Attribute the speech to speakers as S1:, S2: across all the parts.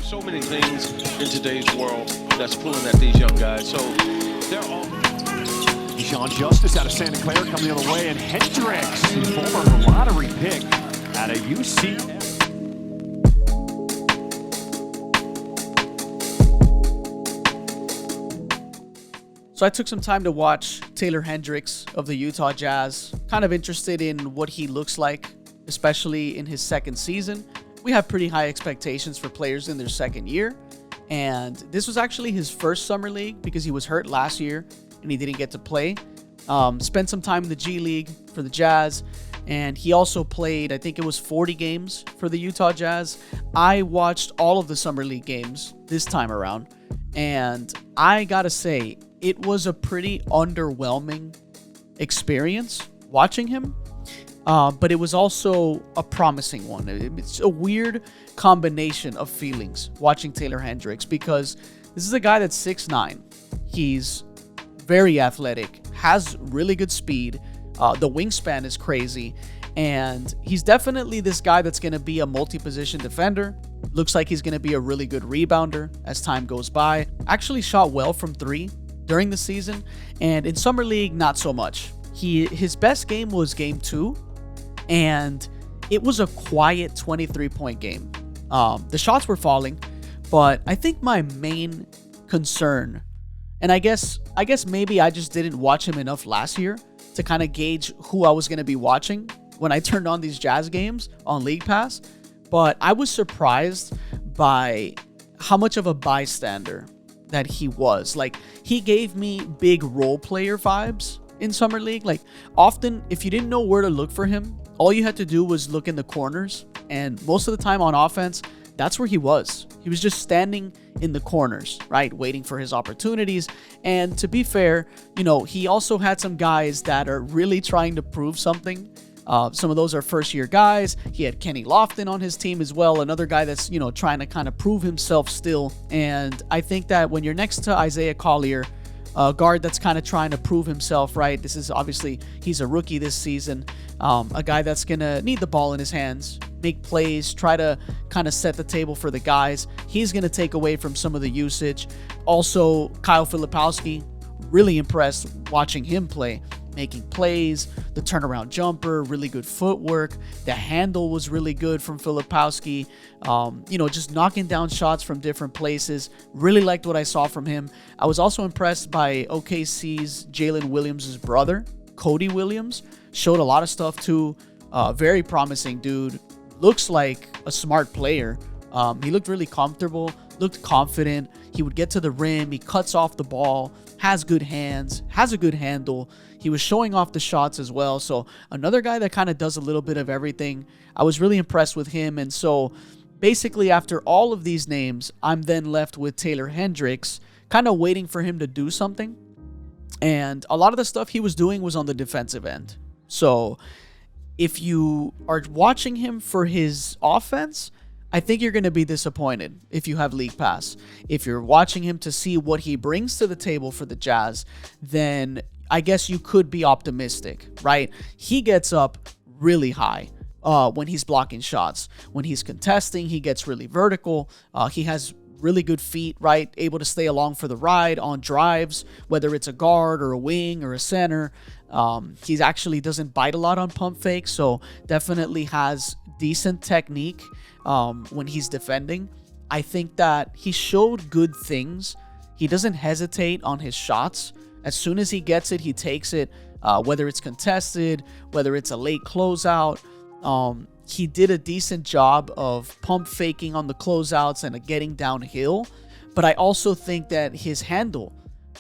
S1: so many things in today's world that's pulling at these young guys. So they're all.
S2: Sean Justice out of Santa Clara coming the other way, and Hendricks, former lottery pick out of UC.
S3: So I took some time to watch Taylor Hendricks of the Utah Jazz. Kind of interested in what he looks like, especially in his second season. We have pretty high expectations for players in their second year. And this was actually his first summer league because he was hurt last year and he didn't get to play. Spent some time in the G League for the Jazz. And he also played, I think it was 40 games for the Utah Jazz. I watched all of the summer league games this time around. And I gotta say, it was a pretty underwhelming experience watching him, but it was also a promising one. It's a weird combination of feelings watching Taylor Hendricks because this is a guy that's 6'9". He's very athletic, has really good speed. The wingspan is crazy, and he's definitely this guy that's going to be a multi-position defender. Looks like he's going to be a really good rebounder as time goes by. Actually shot well from three during the season, and in summer league, not so much. His best game was game 2, and it was a quiet 23-point game. The shots were falling, but I think my main concern, and I guess maybe I just didn't watch him enough last year to kind of gauge who I was going to be watching when I turned on these Jazz games on League Pass, but I was surprised by how much of a bystander that he was. Like, he gave me big role player vibes in summer league. Like, often if you didn't know where to look for him, all you had to do was look in the corners, and most of the time on offense, that's where he was. He was just standing in the corners, right, waiting for his opportunities. And to be fair, he also had some guys that are really trying to prove something. Some of those are first-year guys. He had Kenny Lofton on his team as well, another guy that's, trying to kind of prove himself still. And I think that when you're next to Isaiah Collier, a guard that's kind of trying to prove himself, right? This is obviously, he's a rookie this season, a guy that's going to need the ball in his hands, make plays, try to kind of set the table for the guys. He's going to take away from some of the usage. Also, Kyle Filipowski, really impressed watching him play. Making plays, the turnaround jumper, really good footwork. The handle was really good from Filipowski. Just knocking down shots from different places. Really liked what I saw from him. I was also impressed by OKC's Jalen Williams' brother, Cody Williams. Showed a lot of stuff too. Very promising dude. Looks like a smart player. He looked really comfortable, looked confident. He would get to the rim. He cuts off the ball, has good hands, has a good handle. He was showing off the shots as well. So another guy that kind of does a little bit of everything. I was really impressed with him. And so basically after all of these names, I'm then left with Taylor Hendricks, kind of waiting for him to do something. And a lot of the stuff he was doing was on the defensive end. So if you are watching him for his offense, I think you're going to be disappointed if you have League Pass. If you're watching him to see what he brings to the table for the Jazz, then I guess you could be optimistic, right? He gets up really high when he's blocking shots. When he's contesting, he gets really vertical. He has really good feet, right? Able to stay along for the ride on drives, whether it's a guard or a wing or a center. He actually doesn't bite a lot on pump fakes, so definitely has decent technique when he's defending. I think that he showed good things. He doesn't hesitate on his shots. As soon as he gets it, he takes it, whether it's contested, whether it's a late closeout. He did a decent job of pump faking on the closeouts and getting downhill. But I also think that his handle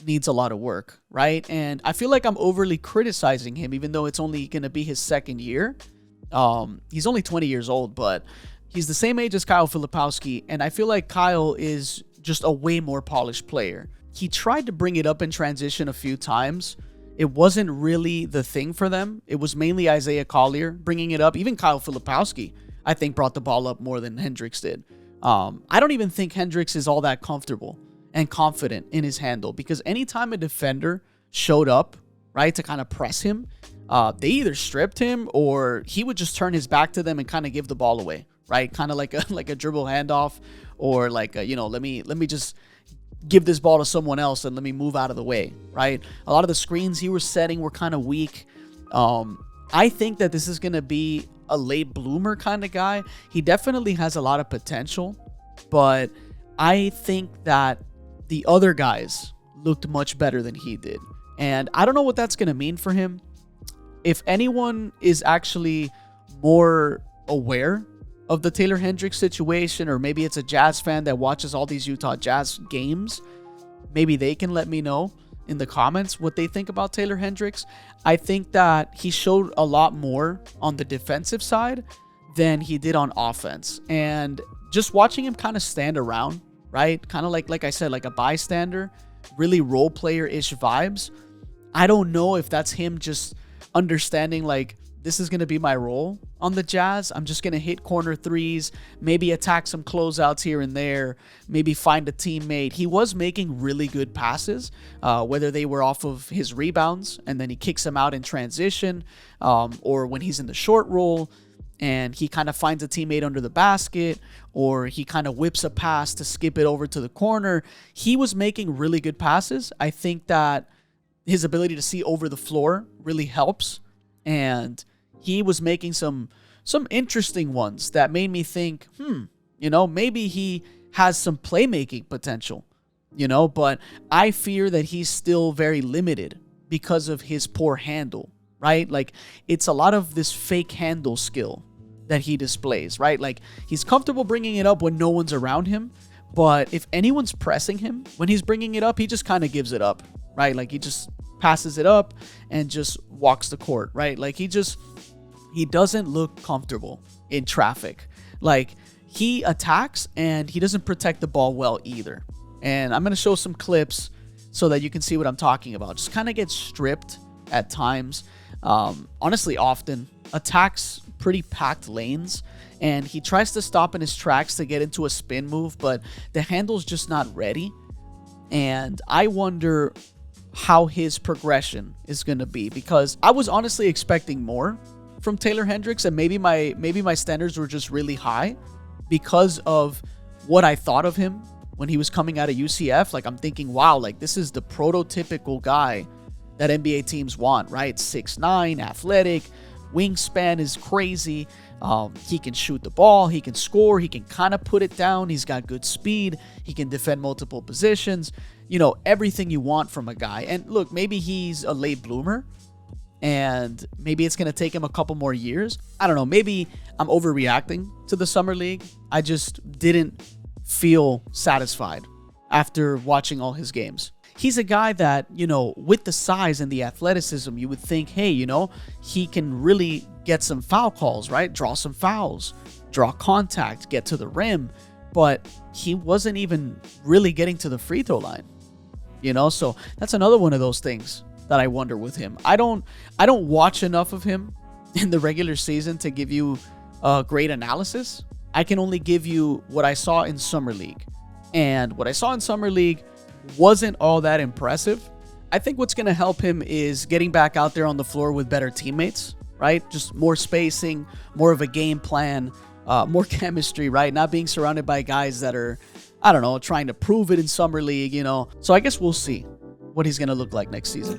S3: needs a lot of work, right? And I feel like I'm overly criticizing him, even though it's only going to be his second year. He's only 20 years old, but he's the same age as Kyle Filipowski. And I feel like Kyle is just a way more polished player. He tried to bring it up in transition a few times. It wasn't really the thing for them. It was mainly Isaiah Collier bringing it up. Even Kyle Filipowski, I think, brought the ball up more than Hendricks did. I don't even think Hendricks is all that comfortable and confident in his handle, because anytime a defender showed up, right, to kind of press him, they either stripped him or he would just turn his back to them and kind of give the ball away, right? Kind of like a dribble handoff, or like, let me just give this ball to someone else and let me move out of the way, right? A lot of the screens he was setting were kind of weak. I think that this is going to be a late bloomer kind of guy. He definitely has a lot of potential, but I think that the other guys looked much better than he did. And I don't know what that's going to mean for him. If anyone is actually more aware of the Taylor Hendricks situation, or maybe it's a Jazz fan that watches all these Utah Jazz games, maybe they can let me know in the comments what they think about Taylor Hendricks. I think that he showed a lot more on the defensive side than he did on offense. And just watching him kind of stand around, right? Kind of like I said, like a bystander, really role player-ish vibes. I don't know if that's him just understanding like, this is going to be my role on the Jazz. I'm just going to hit corner threes, maybe attack some closeouts here and there, maybe find a teammate. He was making really good passes, whether they were off of his rebounds and then he kicks them out in transition, or when he's in the short roll and he kind of finds a teammate under the basket, or he kind of whips a pass to skip it over to the corner. He was making really good passes. I think that his ability to see over the floor really helps. And he was making some interesting ones that made me think, maybe he has some playmaking potential, but I fear that he's still very limited because of his poor handle, right? Like, it's a lot of this fake handle skill that he displays, right? Like, he's comfortable bringing it up when no one's around him, but if anyone's pressing him when he's bringing it up, he just kind of gives it up, right? Like, he just passes it up and just walks the court, right? Like, he doesn't look comfortable in traffic. Like, he attacks and he doesn't protect the ball well either. And I'm going to show some clips so that you can see what I'm talking about. Just kind of gets stripped at times. Honestly, often attacks pretty packed lanes, and he tries to stop in his tracks to get into a spin move, but the handle's just not ready. And I wonder how his progression is going to be, because I was honestly expecting more from Taylor Hendricks, and maybe my standards were just really high because of what I thought of him when he was coming out of UCF. Like, I'm thinking, wow, like, this is the prototypical guy that NBA teams want, right? 6'9", athletic, wingspan is crazy. He can shoot the ball, he can score, he can kind of put it down, he's got good speed, he can defend multiple positions. Everything you want from a guy. And look, maybe he's a late bloomer and maybe it's going to take him a couple more years. I don't know. Maybe I'm overreacting to the summer league. I just didn't feel satisfied after watching all his games. He's a guy that, with the size and the athleticism, you would think, hey, he can really get some foul calls, right? Draw some fouls, draw contact, get to the rim. But he wasn't even really getting to the free throw line. So that's another one of those things that I wonder with him. I don't watch enough of him in the regular season to give you a great analysis. I can only give you what I saw in Summer League. And what I saw in Summer League wasn't all that impressive. I think what's going to help him is getting back out there on the floor with better teammates, right? Just more spacing, more of a game plan, more chemistry, right? Not being surrounded by guys that are, I don't know, trying to prove it in Summer League, So I guess we'll see what he's going to look like next season.